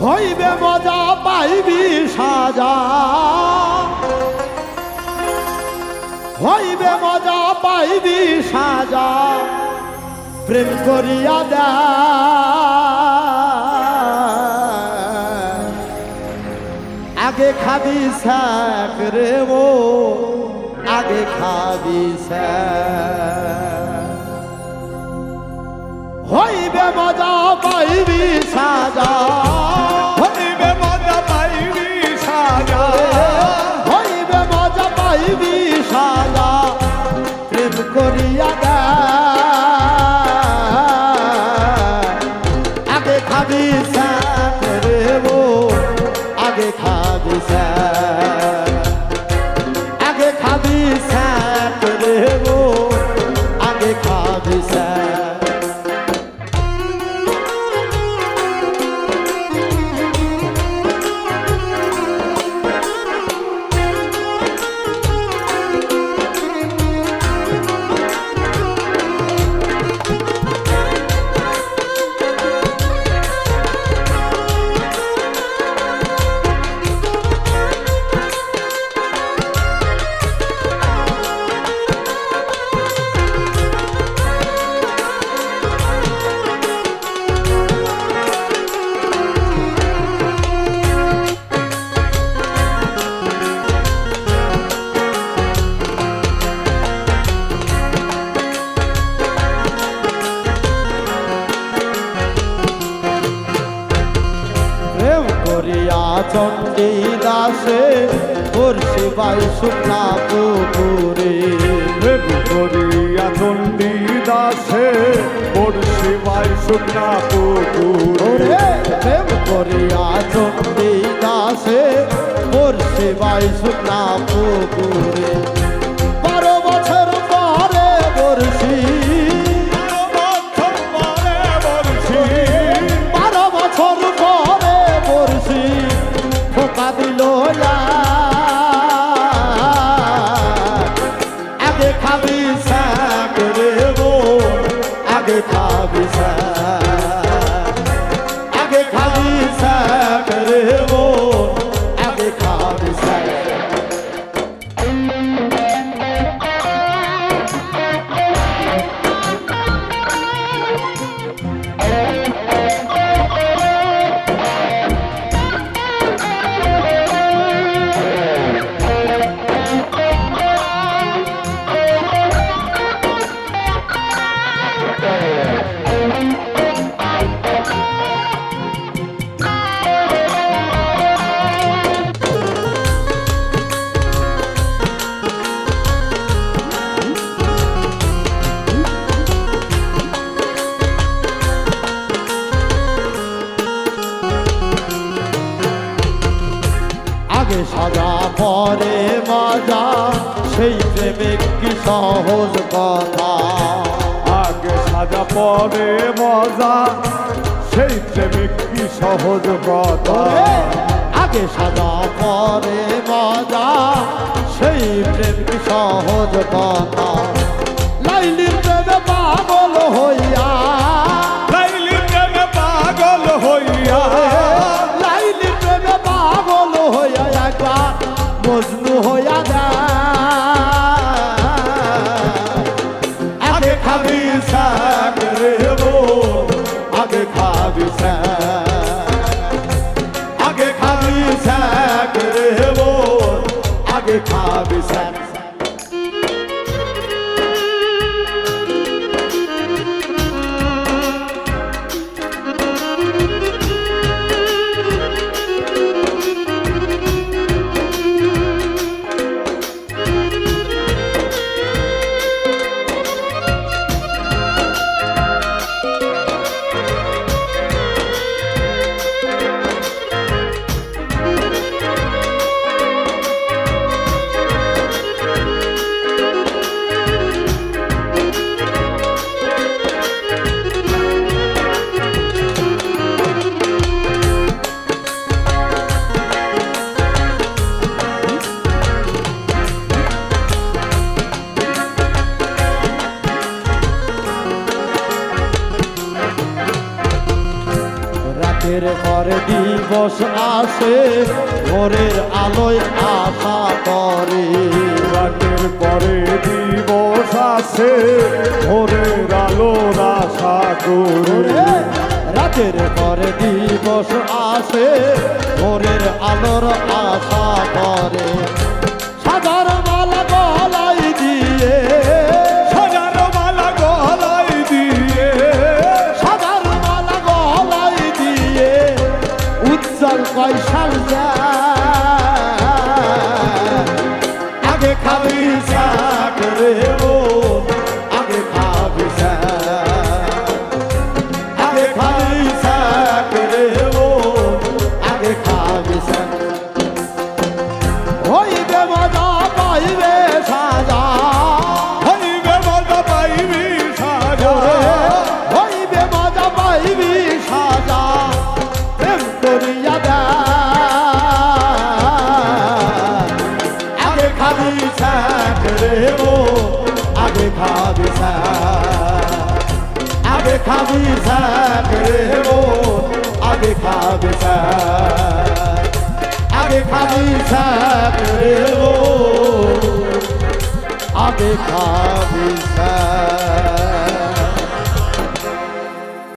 হইবে মজা পাইবি সাজা, হইবে মজা পাইবি সাজা, প্রেম করিয়া দে আগে খাবি শাক রে ও আগে খাবি শাক, হইবে মজা পাইবি সাজা, হইবে মজা পাইবি সাজা, হইবে মজা পাইবি সাজা, প্রেম করিয়া দে আগে খাবি শাক রে ও আগে খাবি শাক, আগে খাবি শাক রে ও আগে খাবি শাক। চণ্ডী দাসে বর্ষি বাই শুকনা পুকুরে, প্রেম করিয়া চণ্ডী দাসে বর্ষি বাই শুকনা পুকুরে, প্রেম করিয়া চণ্ডী দাসে বর্ষি বাই শুকনা পুকুরে, 12 বছর পরে বর্ষি, 12 বছর পরে বর্ষি ধোকা দিল আগে খাবি শাক রে ও আগে খাবি শাক, আগে খাবি শাক রে ও আগে খাবি শাক। আগে সাজা পরে মজা সেই প্রেমিক কি সহজ কথা, আগে সাজা পরে মজা সেই প্রেমিক কি সহজ কথা, আগে সাজা পরে মজা সেই প্রেম কি সহজ কথা, লাইলির প্রেমে পাগল হইয়া, লাইলির প্রেমে পাগল হইয়া, লাইলির প্রেমে পাগল হইয়া একবার মজনু হইয়া আগে খাবি শাক রে ও আগে খাবি শাক, আগে খাবি শাক রে ও আগে খাবি শাক। রাতের পরে দিবস আসে ভোরের আলোয় আশা করে রাতের পরে দিবস আসে ভোরের আলোর আশা করে রাতের পরে দিবস আসে ভোরের আলোর আশা করে সাদার মালা গলায় দিয়ে সাজার মালা গলায় দিয়ে সাদার মালা গলায় দিয়ে উজ্জ্বল কয়সাল আগে খাবি সাগরে ও আগে খাবি আগে খাবি সাগরে ও আগে খাবি হইবে মজা পাইবে সাজা হইবে মজা পাইবি সাজা হইবে মজা পাইবি সাজা প্রেম করিয়া দে আগে খাবি সাগরে ও আগে খাবি আগে খাবি সাগরে ও আগে খাবি আগে খাবি সাগরে ও আগে খাবি